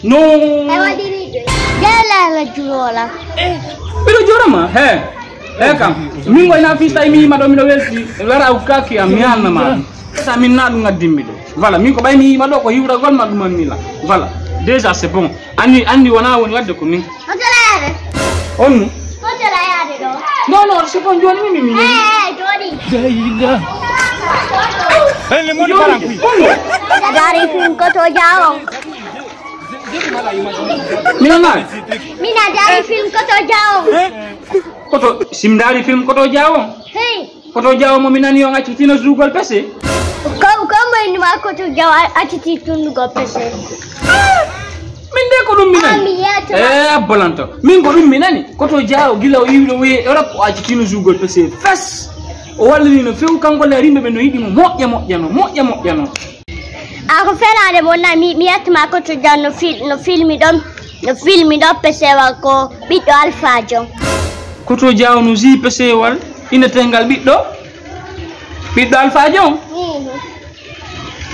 No. Jala la jurola. Bilo jorama kam min goy na fista mi ma do mi do welti lara ukaki am yalna ma sa min na dum ngadimmi do voilà min ko bay mi ma do ko hiwra gol ma dum mi la voilà déjà c'est bon andi wana woni wadde ko min on non c'est bon joni mi joni le modi paran qui dari film ko to jawo mina dari film ko to jawo koto simdari film koto jawo koto jawo mo minani yo ngati tino zugol pese ko mo ma koto jawo atiti tunu go pese min de ko dum minani bolanto min ko dum minani koto jawo gila o yiwdo we ora ko aji tino zugol pese fes o walli no few kanko la rimbe be no yidi mo moƴƴa no ako felade monna mi yatma koto jawo no filmi do pesewal ko ɓiɗɗo alphajo koto jawo no zi pesewal ina tengal ɓiɗɗo alphajo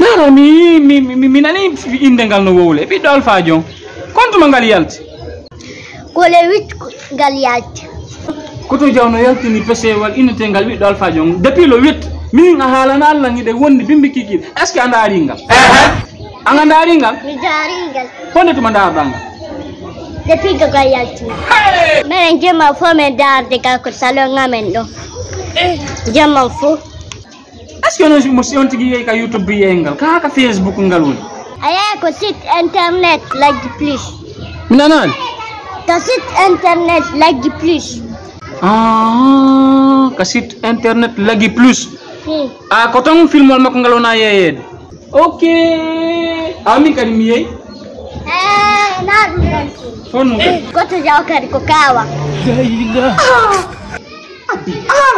nara mi nani inde ngal no wowle ɓiɗɗo alphajo kontuma ngal yalti kole 8 ngal yalti koto jawo no yaltini pesewal ina tengal ɓiɗɗo alphajo depuis le 8 min a haalana Allah ngiɗe wonde bimbi kikir est ce que anda ari ngal an anda ari ngal mi dari ngal honde tuma darda ngal depuis que ngal yalti minen jemma fo min darde gal ko salon ngamen ɗo jemma fo est ce que no si on tigi yeyi ka youtube yeyi ngal ka facebook ngal woni aya ko site internet laggi plus mi nanani to site internet laggi plus ka site internet laggi plus ko tan filmol makko ngal wona yeyede ok min kadi mi yeyi na ɗum ɗon honno goto jaw kadi ko kawa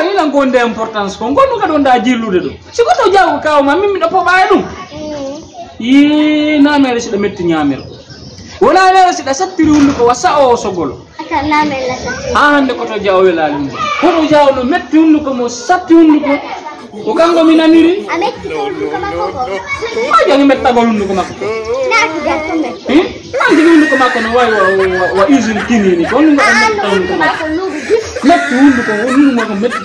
ina gonde importance ko gonno kadi wonda jillude ɗo si goto jaw ko kawa ma min miɗo poɓa e ɗum namere siɗa metti ñamere wona mere siɗa sattiri hunduko wa sa'o sogolo hande koto jaw welali mum koto jaw no metti hunduko mo satti hunduko ko kanko mi naniri a metti hunduko makko ko jangi mettagol hunduko makko jigi hunduko makko no wawi wa usine kinini ko hunduko metti hunduko hunduko makko metti